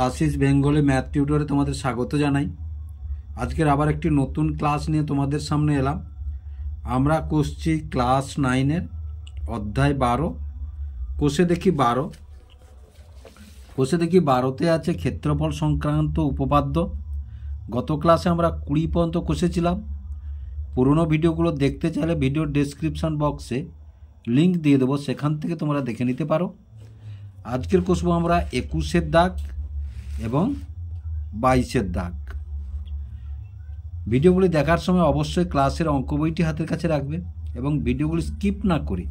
आशीष Bengali math टिউটরে তোমাদের স্বাগত জানাই। আজকের আবার একটি নতুন ক্লাস নিয়ে তোমাদের সামনে এলাম। আমরা করছি ক্লাস 9 এর অধ্যায় 12। কোষে দেখি 12তে আছে ক্ষেত্রফল সংক্রান্ত উপপাদ্য। গত ক্লাসে আমরা 20 পর্যন্ত কষেছিলাম। পুরনো ভিডিওগুলো দেখতে চাইলে ভিডিওর ডেসক্রিপশন বক্সে লিংক দিয়ে দেবো, সেখান থেকে তোমরা দেখে নিতে পারো। আজকের কষবো আমরা 21 দাগ এবং 22 দাগ। ভিডিওগুলি দেখার সময় অবশ্যই ক্লাসের অঙ্ক বইটি হাতের কাছে রাখবে এবং ভিডিওগুলি স্কিপ না করে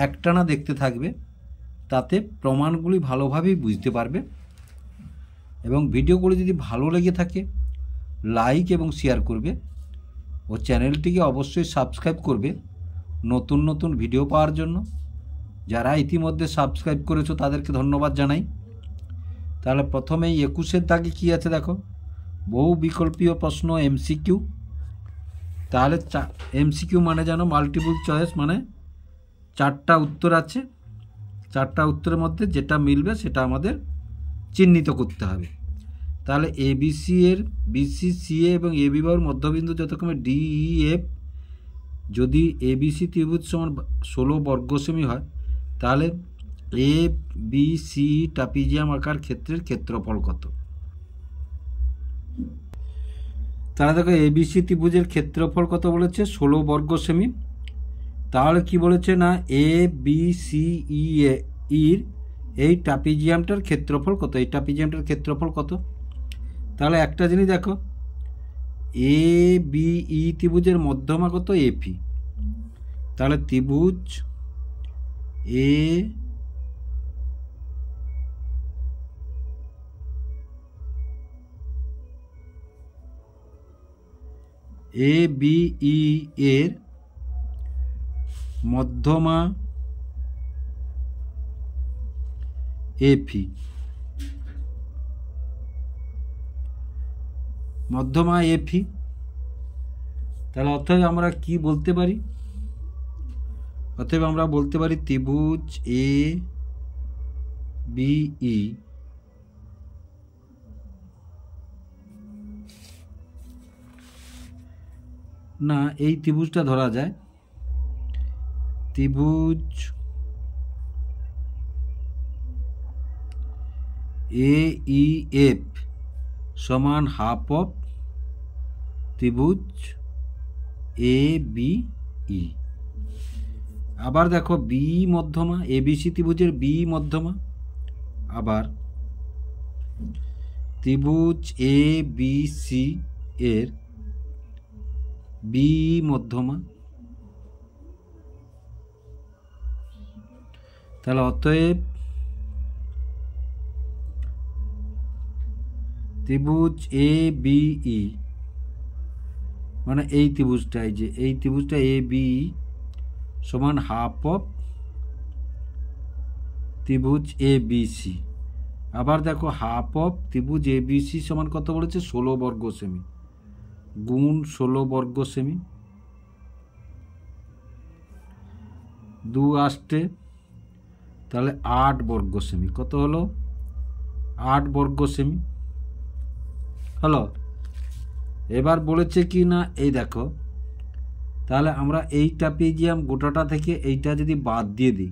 একটানা দেখতে থাকবে, তাতে প্রমাণগুলি ভালোভাবেই বুঝতে পারবে। এবং ভিডিওগুলি যদি ভালো লেগে থাকে লাইক এবং শেয়ার করবে ও চ্যানেলটিকে অবশ্যই সাবস্ক্রাইব করবে নতুন নতুন ভিডিও পাওয়ার জন্য। যারা ইতিমধ্যে সাবস্ক্রাইব করেছো তাদেরকে ধন্যবাদ জানাই। তাহলে প্রথমেই 21 দাগে কী আছে দেখো, বহু বিকল্পীয় প্রশ্ন এমসিকিউ। তাহলে এমসিকিউ মানে জানো মাল্টিপল চয়েস, মানে 4টা উত্তর আছে, 4টা উত্তরের মধ্যে যেটা মিলবে সেটা আমাদের চিহ্নিত করতে হবে। তাহলে এবিসি এর বিসি সিএ এবং এবি বাহুর মধ্যবিন্দু যথাক্রমে ডিইএফ যদি এবিসি ত্রিভুজ সমান 16 বর্গ সেমি হয়, তাহলে এ বি সি ট্রাপিজিয়াম আকার ক্ষেত্রের ক্ষেত্রফল কত? তাহলে দেখো এবিসি ত্রিভুজের ক্ষেত্রফল কত বলেছে, 16 বর্গ সেমি। তাহলে কি বলেছে না, এ বি সি ই এর এই ট্রাপিজিয়ামটার ক্ষেত্রফল কত? এই ট্রাপিজিয়ামটার ক্ষেত্রফল কত? তাহলে একটা জিনিস দেখো, এ বি ই ত্রিভুজের মধ্যমা কত? এফি। তাহলে ত্রিভুজ এ বি ই এর মধ্যমা এফি, মধ্যমা এফি। তাহলে অতএব আমরা কি বলতে পারি? অতএব আমরা বলতে পারি ত্রিভুজ এ বি ই না, এই ত্রিভুজটা ধরা যায়, ত্রিভুজ এ ই এফ সমান হাফ অফ ত্রিভুজ এ বি ই। আবার দেখো বি মধ্যমা, এবিসি ত্রিভুজের বি মধ্যমা, আবার ত্রিভুজ এ বি সি এর বি মধ্যমা। তাহলে অতএব ত্রিভুজ এ বি ই মানে এই ত্রিভুজটা, এই ত্রিভুজটা এ বি সমান হাফ অফ ত্রিভুজ এ বি সি। আবার দেখো হাফ অফ ত্রিভুজ এ বি সি সমান কত বলেছে? 16 বর্গ সেমি গুণ 16 বর্গ সেমি, 2 আসতে তাহলে 8 বর্গ সেমি। কত হলো? 8 বর্গ সেমি হলো। এবার বলেছে কি না, এই দেখো, তাহলে আমরা এই ট্রাপিজিয়াম গোটাটা থেকে এইটা যদি বাদ দিয়ে দিই,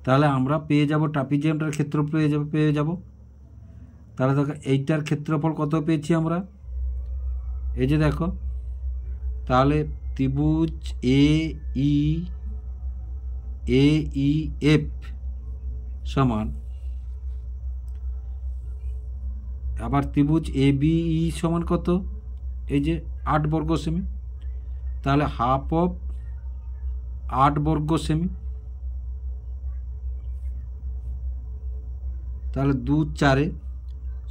তাহলে আমরা পেয়ে যাব ট্রাপিজিয়ামটার ক্ষেত্রফল পেয়ে যাব। তাহলে দেখো এইটার ক্ষেত্রফল কত পেয়েছি আমরা, এই যে দেখো, তাহলে ত্রিভুজ এ ই এফ সমান, আবার ত্রিভুজ এ বি ই সমান কত? এই যে 8 বর্গ সেমি। তাহলে হাফ অফ 8 বর্গ সেমি, তাহলে 2 4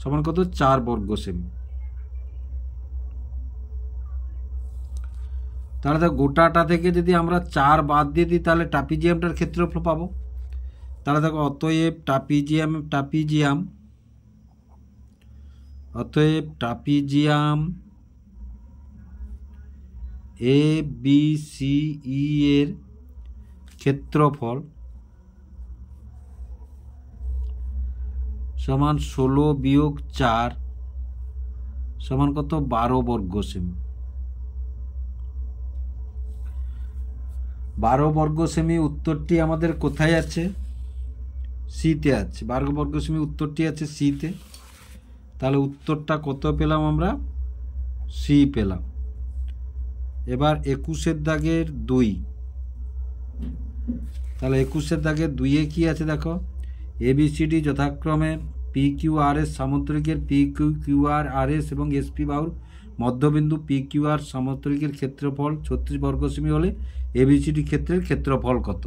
সমান কত? 4 বর্গ সেমি। তাহলে দেখো গোটাটা থেকে যদি আমরা 4 বাদ দিয়ে দিই, তাহলে ট্রাপিজিয়ামটার ক্ষেত্রফল পাবো। তাহলে দেখো অতএব ট্রাপিজিয়াম এ বি সি ই এর ক্ষেত্রফল সমান 16 বিয়োগ 4 সমান কত 12 বর্গ সেমি। 12 বর্গ সেমি উত্তরটি আমাদের কোথায় আছে? সিতে আছে। 12 বর্গ সেমি উত্তরটি আছে সিতে। তাহলে উত্তরটা কত পেলাম আমরা? সি পেলাম। এবার 21-এর দাগের 2। তাহলে 21-এর দাগের 2-এ কি আছে দেখো, এবিসিডি যথাক্রমে P Q R S সামন্তরিকের P Q Q R আর এস এবং এসপি বাহুর মধ্যবিন্দু পি কিউ আর সামন্তরিকের ক্ষেত্রফল 36 বর্গ সেমি হলে এবিসিডি ক্ষেত্রের ক্ষেত্রফল কত?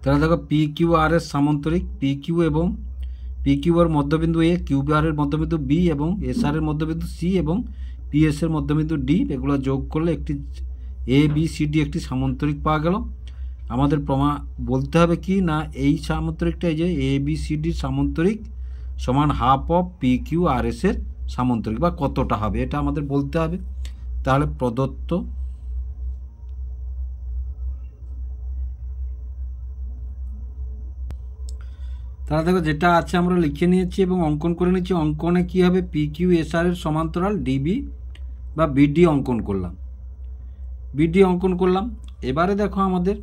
তাহলে দেখো P Q R S সামন্তরিক P Q এবং পি কিউ এর মধ্যবিন্দু এ, কিউ আর এর মধ্যবিন্দু বি এবং এস আর এর মধ্যবিন্দু সি এবং পি এস এর মধ্যবিন্দু ডি, এগুলো যোগ করলে একটি এ বি সি ডি একটি সামন্তরিক পাওয়া গেল। আমাদের বলতে হবে কি না, এই সামন্তরিকটা এই যে এ বি সি ডির সামন্তরিক সমান half of P Q R S এর সামন্তরিক, বা কতটা হবে এটা আমাদের বলতে হবে। তাহলে প্রদত্ত তাহলে দেখো যেটা আছে আমরা লিখে নিয়েছি এবং অঙ্কন করে নিচ্ছি। অঙ্কনে কি হবে, পি কিউ এস আর এর সমান্তরাল ডিবি বা বিডি অঙ্কন করলাম, বিডি অঙ্কন করলাম। এবারে দেখো আমাদের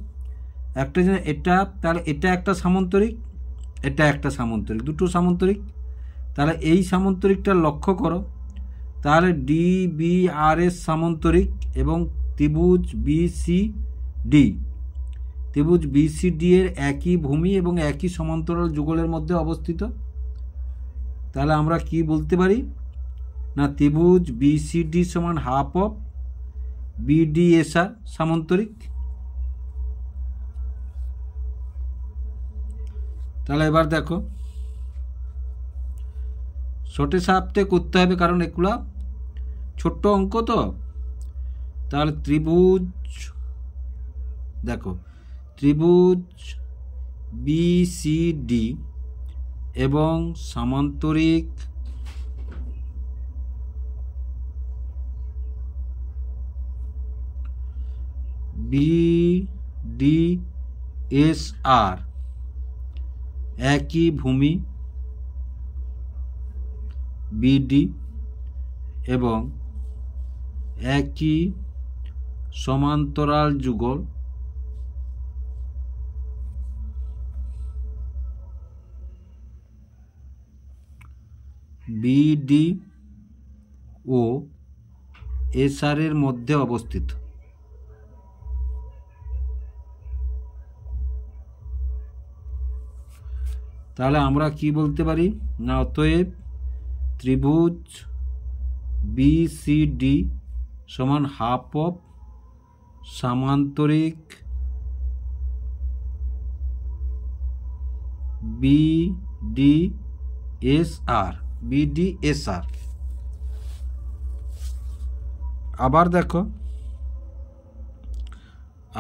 একটা জিনিস, এটা তাহলে এটা একটা সামন্তরিক, এটা একটা সামন্তরিক, দুটো সামন্তরিক। তাহলে এই সামন্তরিকটা লক্ষ্য করো, তাহলে ডি বি আর এস সামন্তরিক এবং ত্রিভুজ বি সি ডি, ত্রিভুজ বি সি ডি এর একই ভূমি এবং একই সমান্তরাল যুগলের মধ্যে অবস্থিত। তাহলে আমরা কি বলতে পারি না, ত্রিভুজ বি সি ডি সমান হাফ অফ বিডি এস আর সামন্তরিক। তাহলে এবার দেখো ছোটে সাপতে করতে হবে, কারণ এগুলা ছোট্ট অঙ্ক তো। তাহলে ত্রিভুজ দেখো, ত্রিভুজ বি সি ডি এবং সামান্তরিক বি ডি এস আর একই ভূমি বিডি এবং একই সমান্তরাল যুগল বিডি ও এস আর এর মধ্যে অবস্থিত। তাহলে আমরা কি বলতে পারি না, অতএব ত্রিভুজ বি সি ডি সমান হাফ অফ সামান্তরিক B D S R, BD S R. আবার দেখো,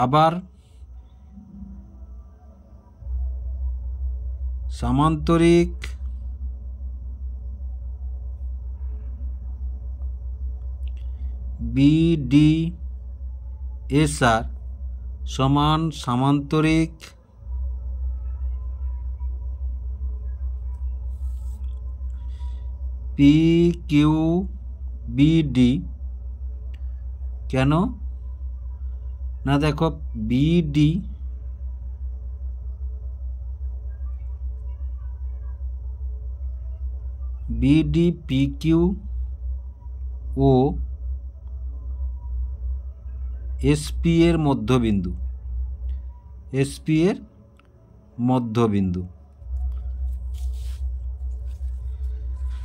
আবার সামান্তরিক বিডি এস আর সমান সামান্তরিক পি কিউ বিডি। কেন না, দেখো বিডি বিডি পি কিউ ও এসপি এর মধ্যবিন্দু, এসপি এর মধ্যবিন্দু।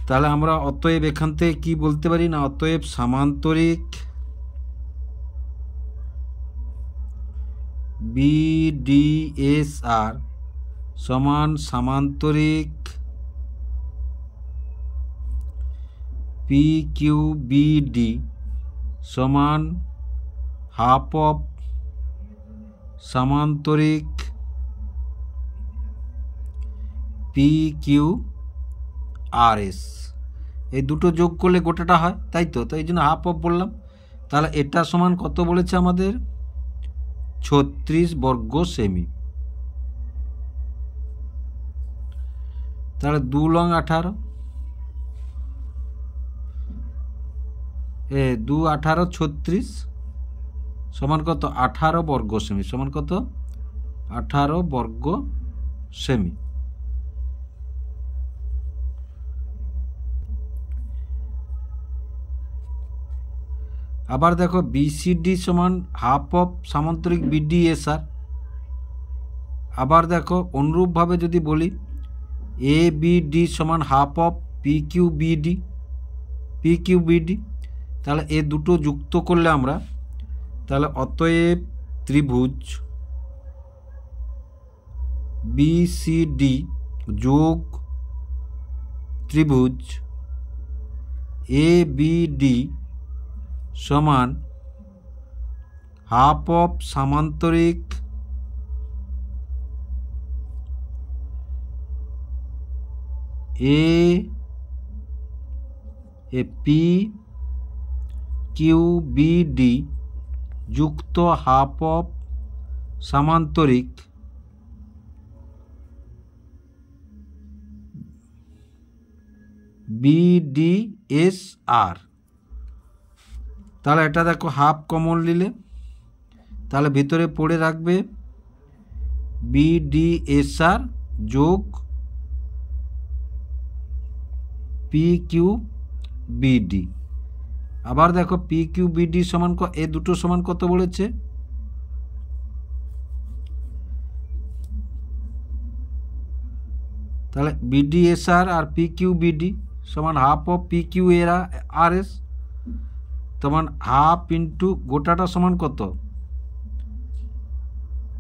তাহলে আমরা অতএব এখান থেকে কি বলতে পারি না, অতএব সামান্তরিক বিডিএসআর সমান সামান্তরিক পিকিউবিডি সমান হাফ অফ সামান্তরিক PQRS। এই দুটো যোগ করলে গোটাটা হয়, তাই তো, এই জন্য হাফ অফ বললাম। তাহলে এটা সমান কত বলেছে আমাদের, 36 বর্গ সেমি। তাহলে 2 লং 18, 2 18 36 সমান কত? 18 বর্গ সেমি। সমান কত? 18 বর্গ সেমি। আবার দেখো বিসিডি সমান হাফ অফ সামান্তরিক বিডিএসআর। আবার দেখো অনুরূপভাবে যদি বলি এ বিডি সমান হাফ অফ পিকিউবিডি, তাহলে এ দুটো যুক্ত করলে আমরা, তাহলে অতএব ত্রিভুজ বিসিডি যোগ ত্রিভুজ এ বিডি সমান হাফ অফ সামান্তরিক পি কিউ বিডি যুক্ত হাফ অফ সামান্তরিক বিডিএসআর। তাহলে এটা দেখো হাফ কমন নিলে, তাহলে ভিতরে পড়ে রাখবে বিডিএসআর যোগ পিকিউবিডি। আবার দেখো পিকিউবিডি সমান এ দুটো সমান কত বলেছে? তাহলে বিডিএসআর আর পিকিউবিডি সমান হাফ অফ পিকিউআরএস, সমান হাফ ইন্টু গোটাটা সমান কত?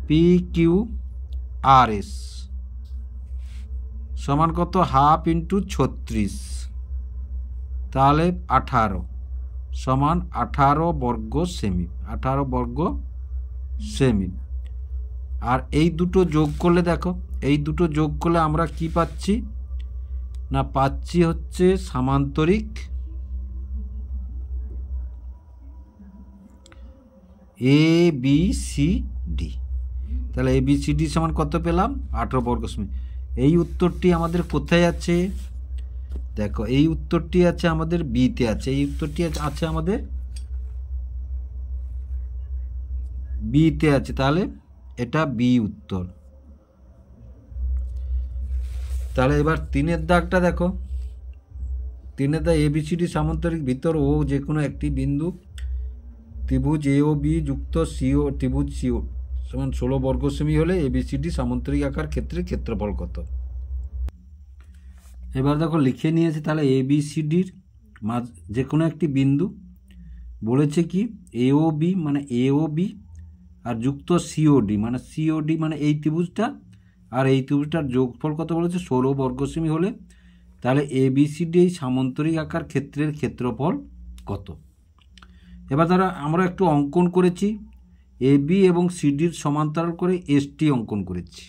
পিকিউআরএস সমান কত? হাফ ইন্টু 36, তাহলে 18 সমান 18 বর্গ সেমি। 18 বর্গ সেমি। আর এই দুটো যোগ করলে দেখো, এই দুটো যোগ করলে আমরা কি পাচ্ছি না? পাচ্ছি হচ্ছে সামান্তরিক এ বি সি ডি। তাহলে এ বি সি ডি সমান কত পেলাম? 18 বর্গ সেমি। এই উত্তরটি আমাদের কোথায় আছে? দেখো এই উত্তরটি আছে আমাদের বিতে আছে। এই উত্তরটি আছে আমাদের বিতে আছে। তাহলে এটা বি উত্তর। তাহলে এবার 3-এর দাগটা দেখো। 3-এর দাগ এবিসিডি সামান্তরিক ভিতর ও যে কোনো একটি বিন্দু ত্রিভুজ এ ও বি যুক্ত সিও ত্রিভুজ সিও সমান 16 বর্গ সেমি হলে এবিসিডি সামান্তরিক আকার ক্ষেত্রের ক্ষেত্রফল কত? এবার দেখো লিখে নিয়েছে। তাহলে এবিসিডির যে কোনো একটি বিন্দু বলেছে কি এ ও বি মানে এ ও বি আর যুক্ত সিওডি মানে সিওডি মানে এই ত্রিভুজটা আর এই ত্রিভুজটার যোগফল কত বলেছে? 16 বর্গ সেমি হলে তাহলে এবিসিডি এই সামান্তরিক আকার ক্ষেত্রের ক্ষেত্রফল কত? এবার ধরো আমরা একটু অঙ্কন করেছি, এ বি এবং সিডির সমান্তরাল করে এসটি অঙ্কন করেছি।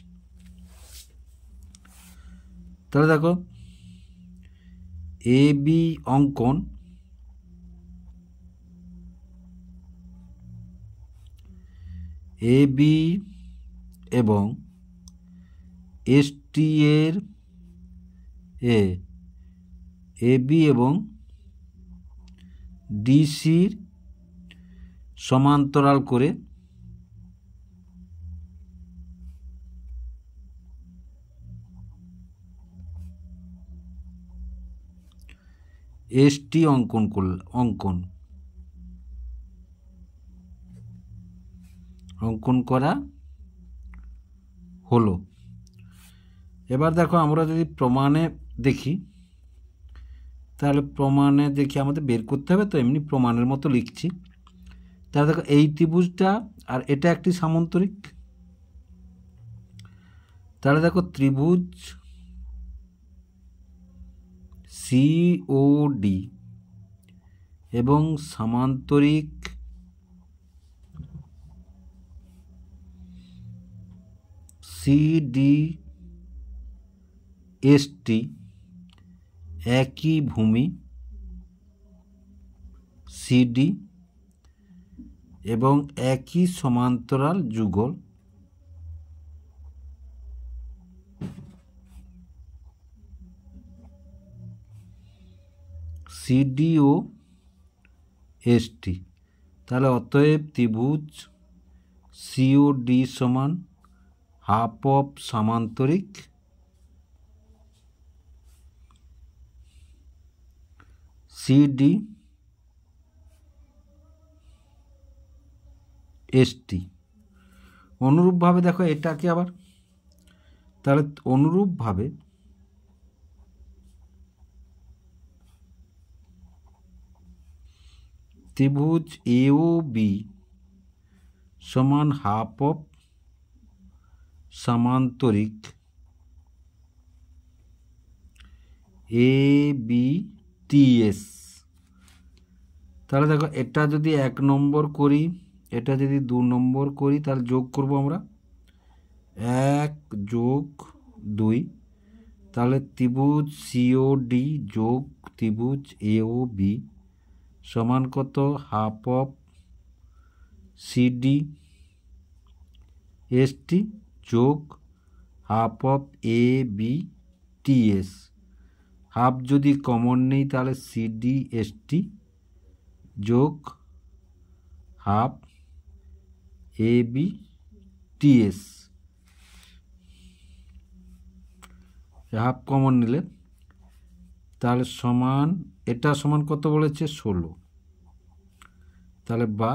তাহলে দেখো এ বি অঙ্কন, এ বি এবং এসটি এর এ বি এবং ডিসির সমান্তরাল করে এসটি অঙ্কন করা হলো। এবার দেখো আমরা যদি প্রমাণে দেখি, তাহলে প্রমাণে দেখি আমাদের বের করতে হবে, তো এমনি প্রমাণের মতো লিখছি। তাহলে দেখো এই ত্রিভুজটা আর এটা একটি সামান্তরিক। তাহলে দেখো ত্রিভুজ সিওডি এবং সামান্তরিক সিডি এসটি একই ভূমি সিডি এবং একই সমান্তরাল যুগল সিডি ও এসটি। তাহলে অতএব ত্রিভুজ সিওডি সমান হাফ অফ সামান্তরিক সিডি এসটি। অনুরূপভাবে দেখো এটাকে আবার, তাহলে অনুরূপভাবে ত্রিভুজ এও বি সমান হাফ অফ সামান্তরিক এ বি টি এস। তাহলে দেখো এটা যদি 1 নম্বর করি, এটা যদি 2 নম্বর করি, তাহলে যোগ করব আমরা 1 যোগ 2। তাহলে ত্রিভুজ সিওডি যোগ ত্রিভুজ এও বি সমান কত? হাফ অফ সিডি এসটি যোগ half of A B T S. Half যদি কমন নেই তাহলে সিডি এসটি যোগ half A B T S. Half common নিলে তাহলে সমান, এটা সমান কত বলেছে? 16। তাহলে বা,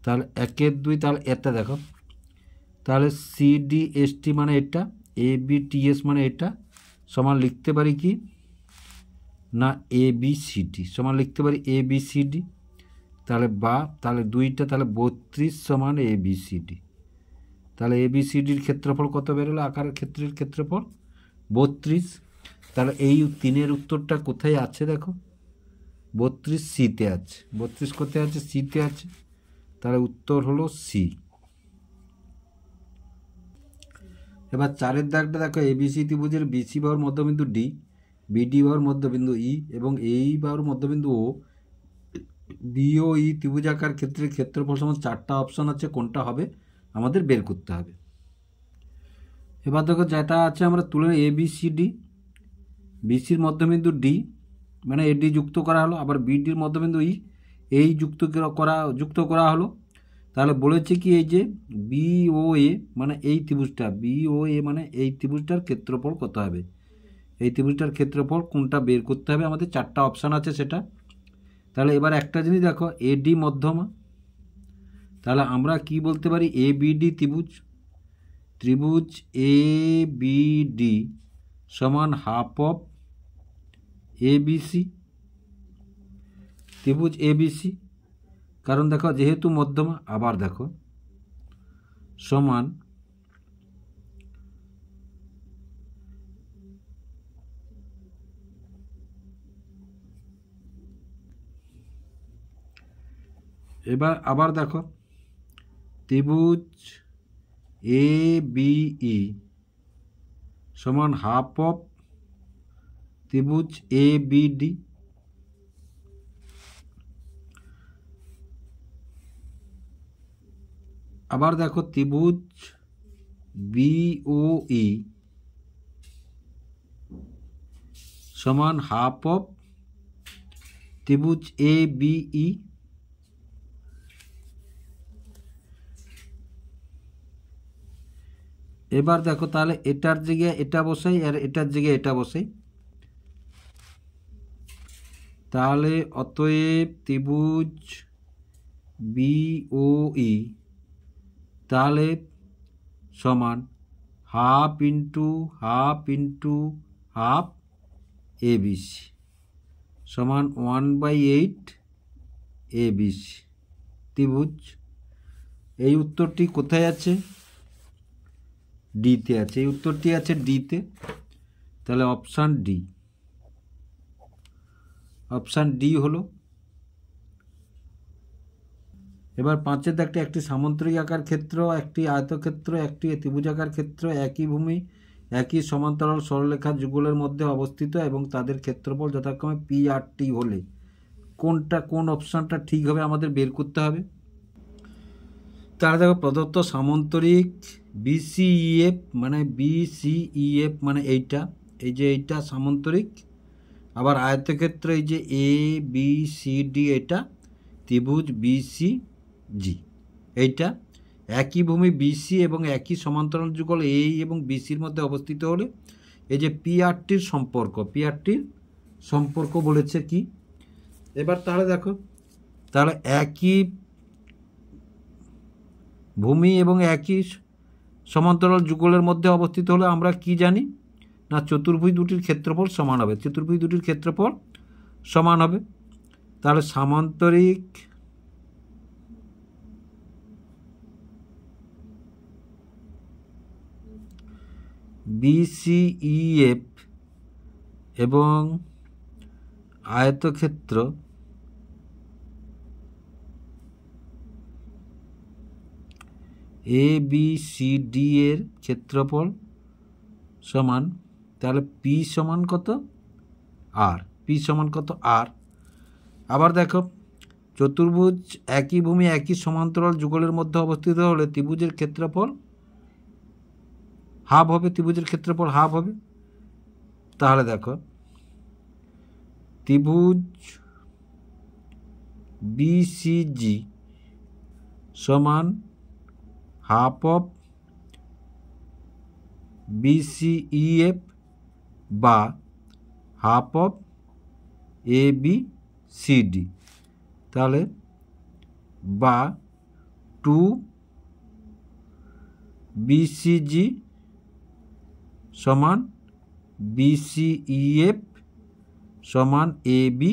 তাহলে 1 2, তাহলে এটা দেখো, তাহলে সিডি এসটি মানে এটা, এ বি টি এস মানে এটা, সমান লিখতে পারি কি না এ বি সি ডি, সমান লিখতে পারি এ বি সি ডি। তাহলে বা, তাহলে 2টা, তাহলে 32 সমান এ বি সি ডি। তাহলে এ বি সি ডির ক্ষেত্রফল কত বেরোলো? আকারের ক্ষেত্রের ক্ষেত্রফল 32। তাহলে এই 3-এর উত্তরটা কোথায় আছে দেখো, 32 সিতে আছে। 32 কোথায় আছে? সিতে আছে। তাহলে উত্তর হলো সি। এবার 4-এর দাগটা দেখো, এবিসি ত্রিভুজের বিসি বাহুর মধ্যবিন্দু ডি, বিডি বাহুর মধ্যবিন্দু ই এবং এই বাহুর মধ্যবিন্দু ও, বি ও ই ত্রিভুজাকার ক্ষেত্রের ক্ষেত্রফল সমান 4টা অপশন আছে, কোনটা হবে আমাদের বের করতে হবে। এবার দেখো যেটা আছে আমরা তুলে এ বি সি ডি, বিসির মধ্যবিন্দু ডি মানে এডি যুক্ত করা হলো, আবার বিডির মধ্যবিন্দু ই এই যুক্ত করা হলো। তাহলে বলেছে কি এই যে বি ও এ মানে এই ত্রিভুজটা, বি ও এ মানে এই ত্রিভুজটার ক্ষেত্রফল কত হবে, এই ত্রিভুজটার ক্ষেত্রফল কোনটা বের করতে হবে আমাদের। 4টা অপশান আছে সেটা। তাহলে এবার একটা জিনিস দেখো, এডি মধ্যমা, তাহলে আমরা কি বলতে পারি? এ বিডি ত্রিভুজ এ বিডি সমান হাফ অফ এ বিসি, ত্রিভুজ এ বিসি, কারণ দেখো যেহেতু মধ্যমা। আবার দেখো সমান এবার আবার দেখো ত্রিভুজ এ বিই সমান হাফ অফ ত্রিভুজ এ বিডি। আবার দেখো ত্রিভুজ বিওই সমান হাফ অফ ত্রিভুজ এ বিই। এবার দেখো তাহলে এটার জায়গায় এটা বসাই আর এটার জায়গায় এটা বসাই। তাহলে অতএব ত্রিভুজ বিওই তাহলে সমান হাফ ইন্টু হাফ এবিসি সমান 1/8 এবিসি ত্রিভুজ। এই উত্তরটি কোথায় আছে? ডিতে আছে। এই উত্তরটি আছে ডিতে। তাহলে অপশান ডি হলো। এবার 5-এর দাগটা, একটি সামান্তরিক আকার ক্ষেত্র, একটি আয়তক্ষেত্র, একটি ত্রিভুজাকার ক্ষেত্র একই ভূমি একই সমান্তরাল সরলরেখা যুগলের মধ্যে অবস্থিত এবং তাদের ক্ষেত্রফল যথাক্রমে পি আর টি হলে কোন অপশানটা ঠিক হবে আমাদের বের করতে হবে। তাহলে দেখো প্রদত্ত সামান্তরিক বিসিইএফ মানে এইটা, এই যে এইটা সামান্তরিক, আবার আয়তক্ষেত্র এই যে এ বি সি ডি, এটা ত্রিভুজ বি সি জি, এইটা একই ভূমি বিসি এবং একই সমান্তরাল যুগল এ এবং বিসির মধ্যে অবস্থিত হলে এই যে পিআরটির সম্পর্ক বলেছে কি। এবার তাহলে দেখো, তাহলে একই ভূমি এবং একই সমান্তরাল যুগলের মধ্যে অবস্থিত হলে আমরা কি জানি না চতুর্ভুজ দুটির ক্ষেত্রফল সমান হবে, চতুর্ভুজ দুটির ক্ষেত্রফল সমান হবে। তাহলে সামান্তরিক বিসিইএফ এবং আয়তক্ষেত্র এ বি সি ডি এর ক্ষেত্রফল সমান, তাহলে পি সমান কত আর, পি সমান কত আর। আবার দেখো, চতুর্ভুজ একই ভূমি একই সমান্তরাল যুগলের মধ্যে অবস্থিত হলে ত্রিভুজের ক্ষেত্রফল হাফ হবে, ত্রিভুজের ক্ষেত্রফল হাফ হবে। তাহলে দেখো, ত্রিভুজ বিসিজি সমান হাফ অফ বিসিইএফ বা half of A B C D. তাহলে বা 2 বিসিজি সমান বিসিইএফ সমান এ বি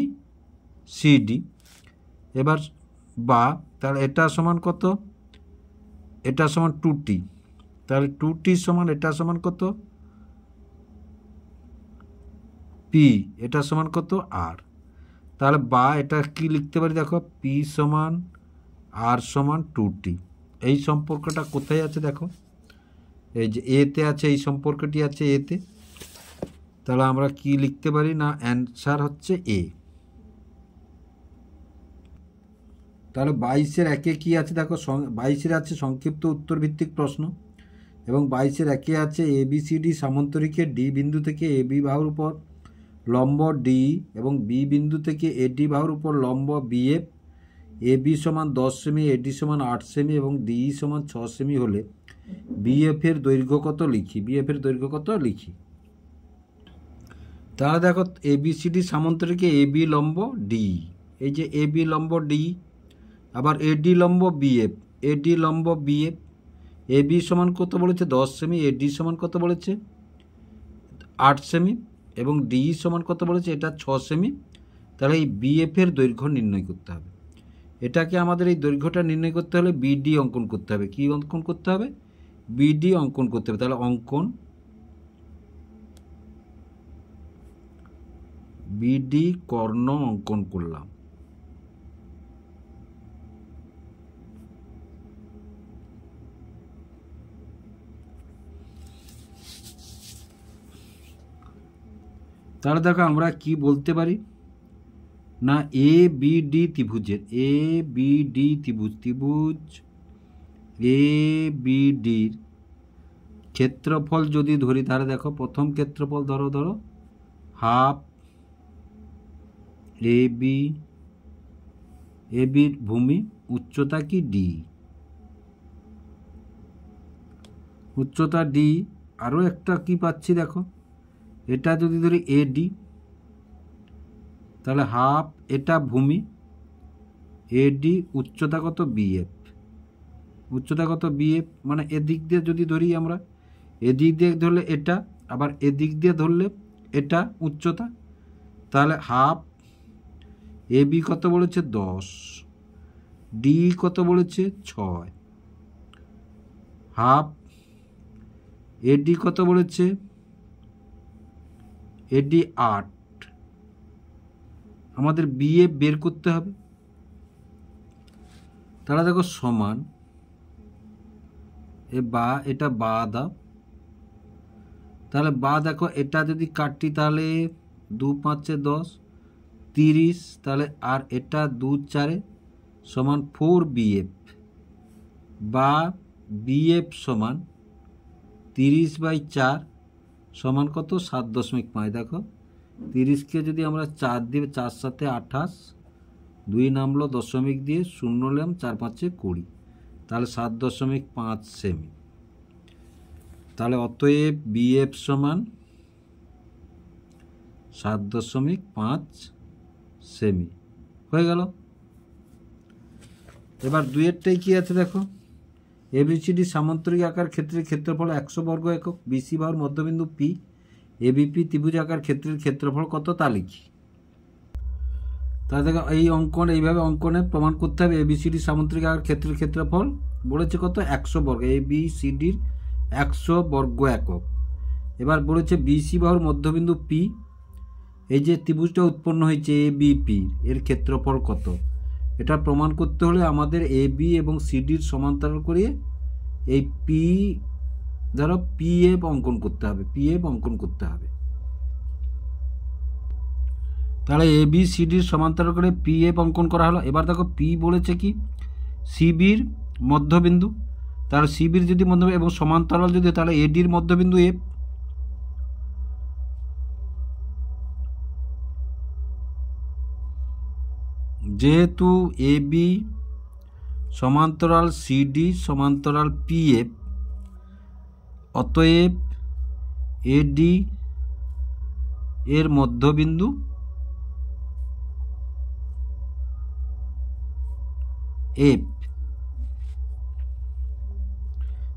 সি ডি। এবার বা তাহলে এটা সমান কত, এটা সমান 2t, তাহলে 2t সমান এটা সমান কত পি, এটা সমান কত আর। তাহলে বা এটা কি লিখতে পারি দেখো, পি সমান আর সমান 2t। এই সম্পর্কটা কোথায় আছে দেখো, এই যে এতে আছে, এই সম্পর্কটি আছে এতে। তাহলে আমরা কি লিখতে পারি না অ্যান্সার হচ্ছে এ। তাহলে 22-এর একে কি আছে দেখো, 22-এর আছে সংক্ষিপ্ত উত্তর ভিত্তিক প্রশ্ন এবং 22-এর একে আছে এবিসিডি সামান্তরিকের ডি বিন্দু থেকে এবি বাহুর উপর লম্ব ডি এবং বি বিন্দু থেকে এডি বাহুর উপর লম্ব বিএফ, এবি সমান 10 সেমি, এডি সমান 8 সেমি এবং ডিই সমান 6 সেমি হলে বিএফের দৈর্ঘ্য কত লিখি, বিএফের দৈর্ঘ্য কত লিখি। তাহলে দেখো, এবিসিডি সামান্তরিকে এবি লম্ব ডি, এই যে এবি লম্ব ডি, আবার এডি লম্ব বিএফ, এডি লম্ব বিএফ, এবি সমান কত বলেছে 10 সেমি, এডি সমান কত বলেছে 8 সেমি এবং ডিই সমান কত বলেছে এটা 6 সেমি। তাহলে এই বিএফের দৈর্ঘ্য নির্ণয় করতে হবে। এটাকে আমাদের এই দৈর্ঘ্যটা নির্ণয় করতে হলে বিডি অঙ্কন করতে হবে। কি অঙ্কন করতে হবে, বিডি অঙ্কন করতে হবে। তাহলে অঙ্কন বিডি কর্ণ অঙ্কন করলাম। তাহলে দেখো আমরা কি বলতে পারি না এ বি ডি ত্রিভুজের, এ বি ডি ত্রিভুজ, ত্রিভুজ এ বি ডির ক্ষেত্রফল যদি ধরি, তাহলে দেখো প্রথম ক্ষেত্রফল ধরো হাফ এ বি, এ বির ভূমি উচ্চতা কি ডি, উচ্চতা ডি। আরও একটা কি পাচ্ছি দেখো, এটা যদি ধরি এডি, তাহলে হাফ এটা ভূমি এডি, উচ্চতা কত বিএফ, উচ্চতা কত বিএফ, মানে এদিক দিয়ে যদি ধরি আমরা, এদিক দিয়ে ধরলে এটা, আবার এদিক দিয়ে ধরলে এটা উচ্চতা। তাহলে হাফ এ বি কত বলেছে 10, ডি কত বলেছে 6, হাফ এডি কত বলেছে এডি 8। আমাদের বিএফ বের করতে হবে। তাহলে দেখো সমান এ বা, এটা বা দাও, তাহলে বা দেখো এটা যদি কাটি তাহলে 2 5 10 30, তাহলে আর এটা 2 4 সমান 4 বিএফ বা বিএফ সমান 30/4 সমান কত 7.5। দেখো 30কে যদি আমরা 4 দিয়ে 4 সাথে 28, 2 নামলো দশমিক দিয়ে, 0 নিলাম, 4 5 20, তাহলে 7.5 সেমি। তাহলে অতএব বিএফ সমান 7.5 সেমি হয়ে গেল। এবার 2-এরটাই কি আছে দেখো, এবিসিডি সামান্তরিক আকার ক্ষেত্রের ক্ষেত্রফল 100 বর্গ একক, বিসি বাহুর মধ্যবিন্দু পি, এবিপি ত্রিভুজ আকার ক্ষেত্রের ক্ষেত্রফল কত তা লিখি। তাহলে দেখো এই অঙ্কন, এইভাবে অঙ্কনে প্রমাণ করতে হবে এবিসিডি সামান্তরিক আকার ক্ষেত্রের ক্ষেত্রফল বলেছে কত, 100 বর্গ, এবিসিডির 100 বর্গ একক। এবার বলেছে বিসি বাহুর মধ্যবিন্দু পি, এই যে ত্রিভুজটা উৎপন্ন হয়েছে এবিপি, এর ক্ষেত্রফল কত। এটা প্রমাণ করতে হলে আমাদের এবি এবং সিডির সমান্তরাল করে এই পি, ধরো পিএফ অঙ্কন করতে হবে, পিএফ অঙ্কন করতে হবে। তাহলে এবি সিডির সমান্তরাল করে পিএফ অঙ্কন করা হলো। এবার দেখো পি বলেছে কি, সিবির মধ্যবিন্দু, তাহলে সিবির যদি মধ্যবিন্দু এবং সমান্তরাল যদি, তাহলে এডির মধ্যবিন্দু এফ। যেহেতু এবি সমান্তরাল সিডি সমান্তরাল পিএফ, অতএব এডি এর মধ্যবিন্দু এফ।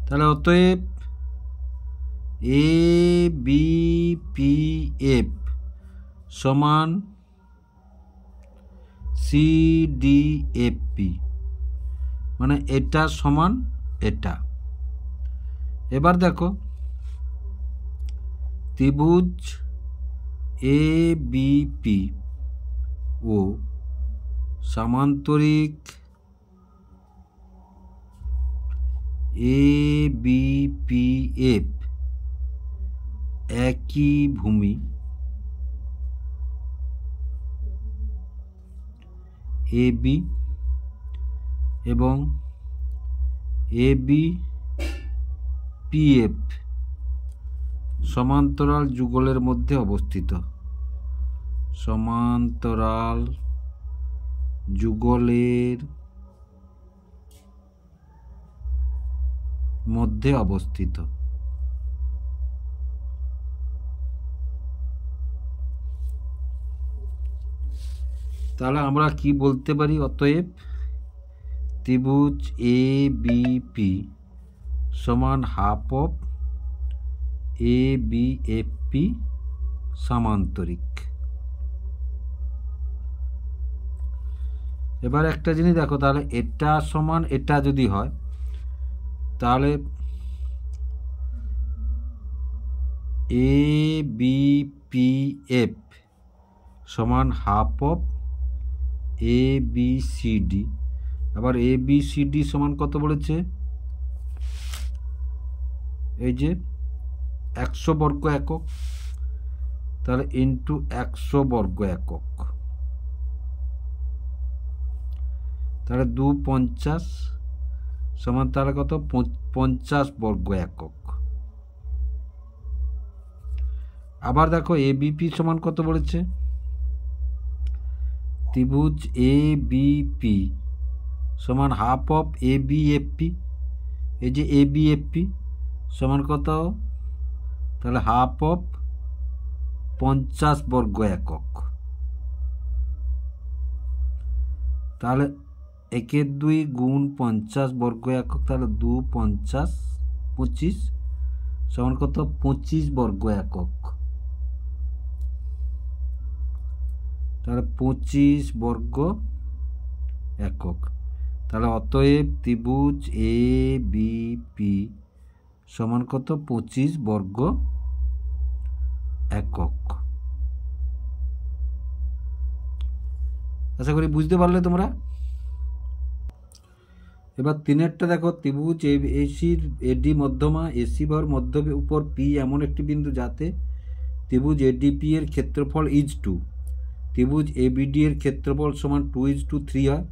তাহলে অতএব এ বি পি এফ সমান সিডিএফপি, মানে এটা সমান এটা। এবার দেখো ত্রিভুজ এবিপি ও সামান্তরিক এবিপিএফ একই ভূমি এবি এবং এবিপিএফ সমান্তরাল যুগলের মধ্যে অবস্থিত, সমান্তরাল যুগলের মধ্যে অবস্থিত। তাহলে আমরা কি বলতে পারি, অতএব ত্রিভুজ এ বিপি সমান half of A B F P সামান্তরিক। এবার একটা জিনিস দেখো, তাহলে এটা সমান এটা যদি হয়, তাহলে এ বি পি এফ সমান half of A B C D. আবার এ বি সি ডি সমান কত বলেছে, এই যে 100 বর্গ একক, তাহলে ইন্টু 100 বর্গ একক, তাহলে 250 সমান তাহলে কত, 50 বর্গ একক। আবার দেখো এবিপি সমান কত বলেছে, ত্রিভুজ এ বিপি সমান half of A B F P, এই যে এ বি এফ পি সমান কত, তাহলে হাফ অফ 50 বর্গ একক। তাহলে 1-2 গুণ 50 বর্গ একক, তাহলে 2 50 25 সমান কত, 25 বর্গ একক। তাহলে 25 বর্গ একক। তাহলে অতএব ত্রিভুজ এ বি পি সমান কত, 25 বর্গ একক। আশা করি বুঝতে পারলে তোমরা। এবার 3-এরটা দেখো, ত্রিভুজ এসির এডি মধ্যমা, এসি বাহুর মধ্য উপর পি এমন একটি বিন্দু যাতে ত্রিভুজ এডিপি এর ক্ষেত্রফল ইজ 2, ত্রিভুজ এবিডি এর ক্ষেত্রফল সমান 2:3 হয়।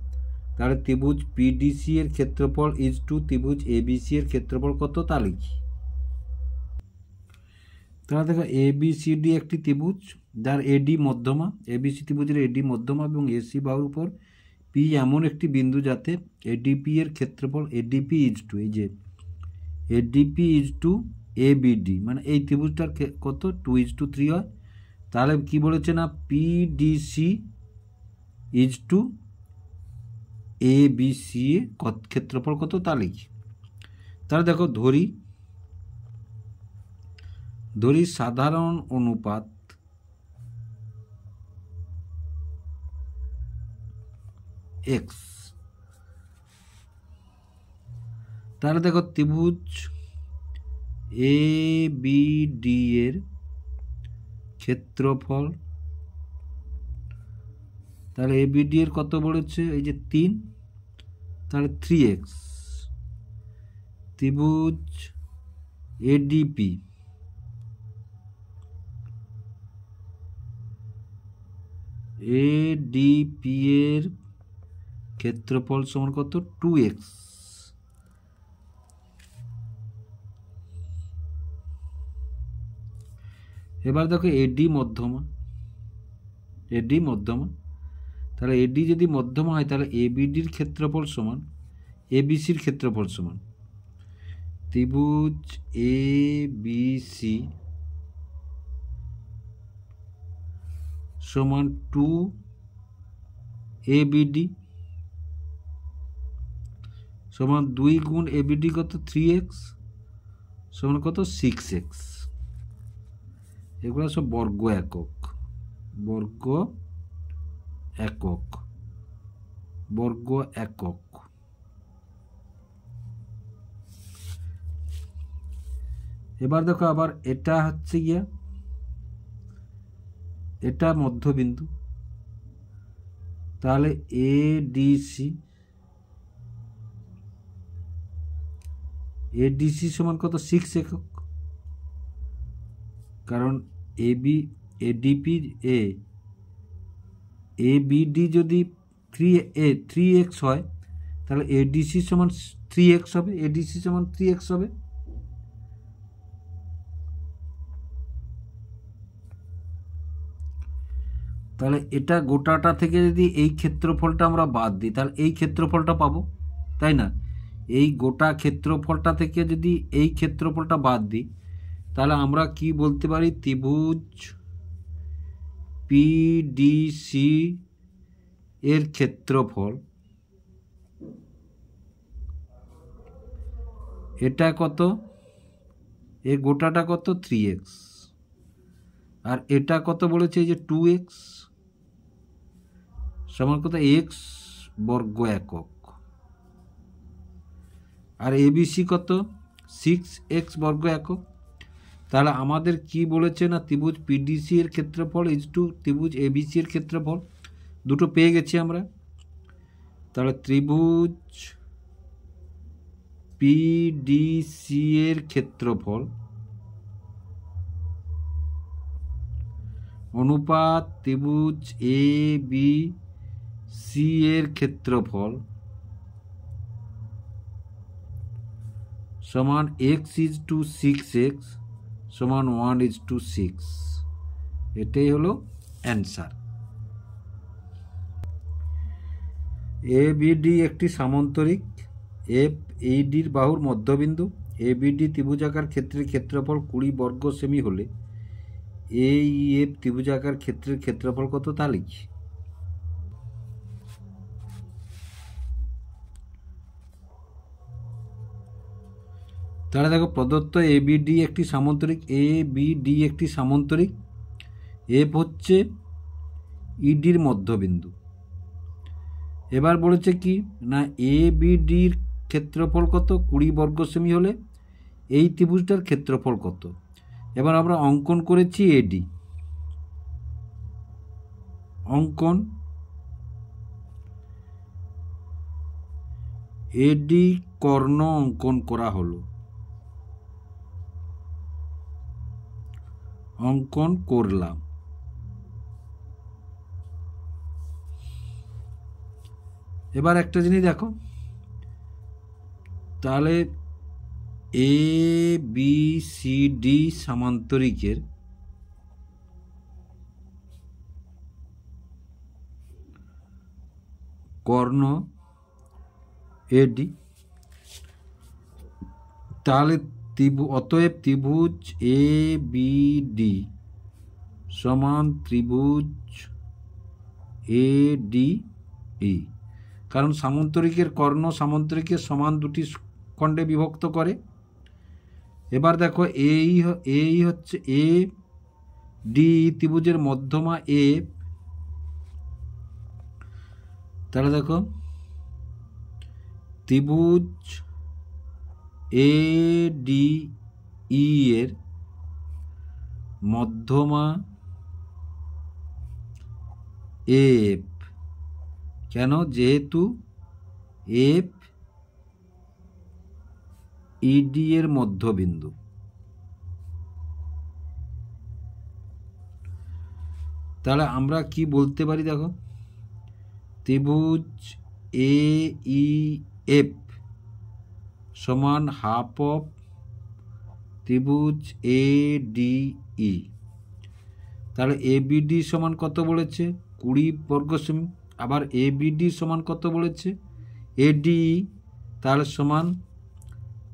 তাহলে ত্রিভুজ পিডিসি এর ক্ষেত্রফল ইজ 2, ত্রিভুজ এবিসি এর ক্ষেত্রফল কত তা লিখি। তাহলে দেখো ABCD একটি ত্রিভুজ যার AD মধ্যমা, ABC ত্রিভুজের AD মধ্যমা এবং AC বাহুর উপর P এমন একটি বিন্দু যাতে ADP এর ক্ষেত্রফল ADP ইজ টু, এই যে ADP ইজ টু ABD, মানে এই ত্রিভুজটার কত 2:3 হয়। তাহলে কি বলেছে না PDC ইজ টু ABC ক্ষেত্রফল কত তা লিখি। তাহলে দেখো ধরি সাধারণ অনুপাত x, তাহলে দেখো ত্রিভুজ ABD এর ক্ষেত্রফল, তাহলে ABD এর কত বলেছে এই যে 3, তাহলে 3x। ত্রিভুজ ADP এর ক্ষেত্রফল সমান কত 2x। এবার দেখো AD মধ্যমা, তাহলে AD যদি মধ্যমা হয় তাহলে ABDর ক্ষেত্রফল সমান ABCর ক্ষেত্রফল সমান ত্রিভুজ ABC সমান 2ABD সমান 2 গুণ ABD কত 3x সমান কত 6x। এগুলো সব বর্গ একক, এবার দেখো আবার এটা হচ্ছে গিয়া এটা মধ্যবিন্দু, তাহলে ADC সমান কত 6 একক, কারণ ABD যদি 3x হয় তাহলে ADC সমান 3x হবে, তাহলে এটা গোটাটা থেকে যদি এই ক্ষেত্রফলটা আমরা বাদ দিই তাহলে এই ক্ষেত্রফলটা পাবো, তাই না? এই গোটা ক্ষেত্রফলটা থেকে যদি এই ক্ষেত্রফলটা বাদ দিই তাহলে আমরা কি বলতে পারি ত্রিভুজ PDC এর ক্ষেত্রফল এটা কত, এই গোটাটা কত 3x, আর এটা কত বলেছে এই যে 2x সমান কত x বর্গ একক, আর ABC কত 6x বর্গ একক। তাহলে আমাদের কি বলেছে না ত্রিভুজ PDC এর ক্ষেত্রফল ইজ টু ত্রিভুজ ABC এর ক্ষেত্রফল, দুটো পেয়ে গেছি আমরা। তাহলে ত্রিভুজ PDC এর ক্ষেত্রফল অনুপাত ত্রিভুজ ABC এর ক্ষেত্রফল সমান x ইজ টু 6x সমান 1:6। এটাই হলো অ্যান্সার। ABD একটি সামান্তরিক, FEDর বাহুর মধ্যবিন্দু, ABD ত্রিভুজাকার ক্ষেত্রের ক্ষেত্রফল 20 বর্গ সেমি হলে AEF ত্রিভুজাকার ক্ষেত্রের ক্ষেত্রফল কত তা লিখি। তাহলে দেখো প্রদত্ত ABD একটি সামান্তরিক, F হচ্ছে EDর মধ্যবিন্দু। এবার বলেছে কি না ABDর ক্ষেত্রফল কত 20 বর্গ সেমি হলে এই ত্রিভুজটার ক্ষেত্রফল কত। এবার আমরা অঙ্কন করেছি AD কর্ণ অঙ্কন করা হলো, অঙ্কন করলাম। এবার একটা জিনিস দেখো, তাহলে এ বি সি ডি সামান্তরিকের কর্ণ এডি, তাহলে অতএব ত্রিভুজ এ বি ডি সমান ত্রিভুজ এ ডি ই, কারণ সামান্তরিকের কর্ণ সামান্তরিকের সমান দুটি খণ্ডে বিভক্ত করে। এবার দেখো এই হচ্ছে এ ডি ত্রিভুজের মধ্যমা এ, তাহলে দেখো ত্রিভুজ এ ডি ই এর মধ্যমা এফ, কেন? যেহেতু এফ ইডি এর মধ্যবিন্দু। তাহলে আমরা কি বলতে পারি? দেখো ত্রিভুজ এ ই এফ সমান হাফ অফ ত্রিভুজ এ ডি ই। তাহলে এ বিডি সমান কত বলেছে? 20 বর্গ সেমি। আবার এ বিডি সমান কত বলেছে? এডি, তাহলে সমান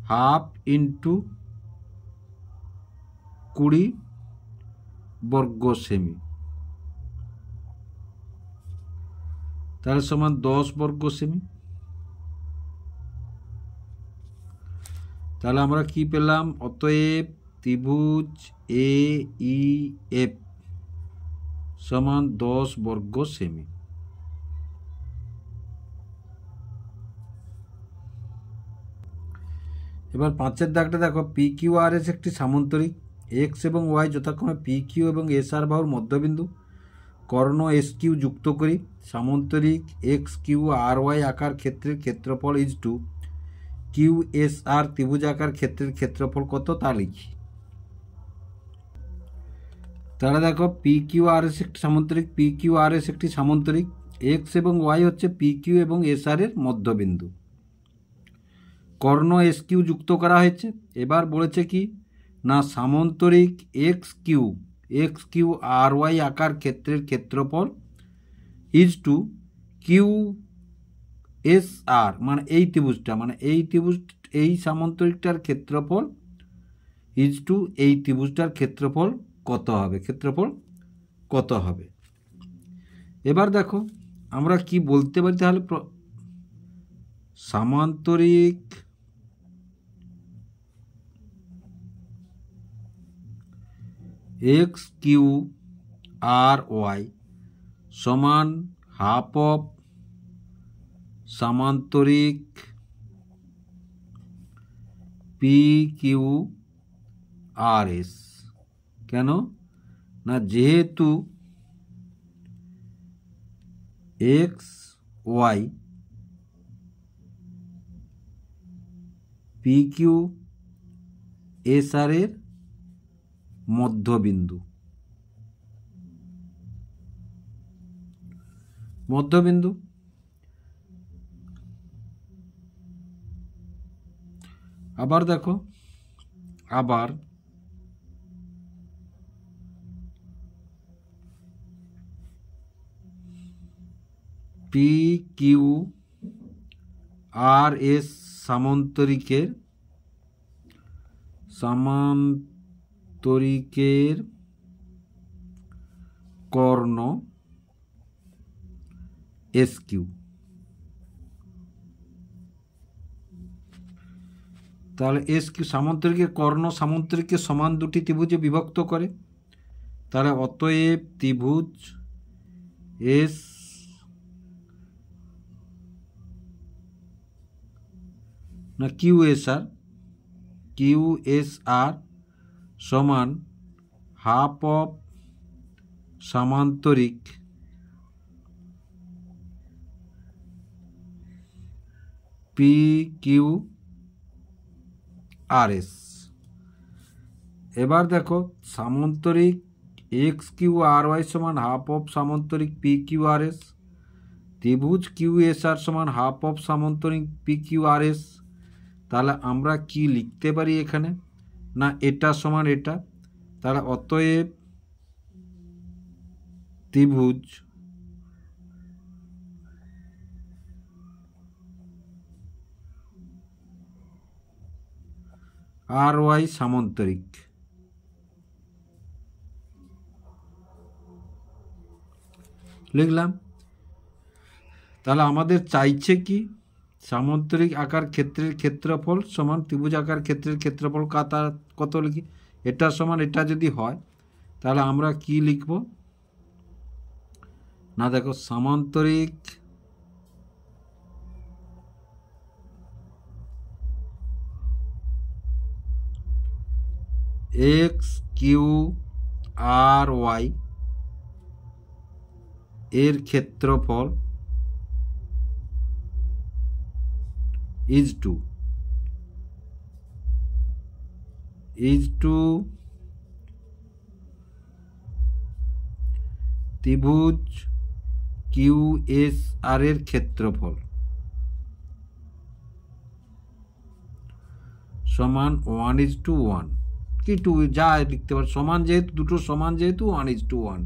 হাফ ইন্টু 20 বর্গ সেমি, তাহলে সমান 10 বর্গ সেমি। তাহলে আমরা কি পেলাম? অতএব ত্রিভুজ এ ই এফ সমান 10 বর্গ সেমি। এবার 5-এর দাগটা দেখো, পি কিউ আর এস একটি সামান্তরিক, এক্স এবং ওয়াই যথাক্রমে পি কিউ এবং এস আর বাহুর মধ্যবিন্দু, কর্ণ এস কিউ যুক্ত করি। সামান্তরিক এক্স কিউ আর ওয়াই আকার ক্ষেত্রের ক্ষেত্রফল ইজ টু কিউ এস আর ত্রিভুজ আকার ক্ষেত্রের ক্ষেত্রফল কত তা লিখি। তাহলে দেখো পি কিউ আর এস একটি সামান্তরিক, পি কিউ আর এস একটি সামান্তরিক, এক্স এবং ওয়াই হচ্ছে পি কিউ এবং এস আর এর মধ্যবিন্দু, কর্ণ এস কিউ যুক্ত করা হয়েছে। এবার বলেছে কি না, সামান্তরিক এক্স কিউ আর ওয়াই আকার ক্ষেত্রের ক্ষেত্রফল ইজ টু কিউ এস আর, মানে এই ত্রিভুজটা, মানে এই সামান্তরিকটার ক্ষেত্রফল ইজ টু এই ত্রিভুজটার ক্ষেত্রফল কত হবে। এবার দেখো আমরা কি বলতে পারি? তাহলে সামান্তরিক এক্স কিউ আর ওয়াই সমান হাফ অফ সামান্তরিক পি কিউ আর এস। কেন না, যেহেতু X Y P Q S R এর মধ্যবিন্দু। আবার দেখো, আবার পি কিউ আর এস সামান্তরিকের কর্ণ এস কিউ। তাহলে এস কিউ সামান্তরিকের কর্ণ সামান্তরিকের সমান দুটি ত্রিভুজে বিভক্ত করে। তাহলে অতএব ত্রিভুজ এস না কিউ এস আর সমান হাফ অফ সামান্তরিক পি কিউ আর এস। এবার দেখো সামান্তরিক এক্স কিউ আর ওয়াই সমান হাফ অফ সামান্তরিক পি কিউ আর এস, ত্রিভুজ কিউ এস আর সমান হাফ অফ সামান্তরিক পি কিউ আর এস। তাহলে আমরা কি লিখতে পারি এখানে, না এটা সমান এটা, তাহলে অতএব ত্রিভুজ আর ওয়াই সামান্তরিক। লিখলাম। তাহলে আমাদের চাইছে কি, সামান্তরিক আকার ক্ষেত্রের ক্ষেত্রফল সমান ত্রিভুজ আকার ক্ষেত্রের ক্ষেত্রফল কত লিখি, এটা সমান এটা যদি হয় তাহলে আমরা কি লিখব, না দেখো সামান্তরিক এক্স কিউ আর ওয়াই এর ক্ষেত্রফল ইজ টু ত্রিভুজ কিউ এস আর এর ক্ষেত্রফল সমান 1:1 কি 2 যা লিখতে পারো, সমান যেহেতু দুটো সমান যেহেতু 1:1।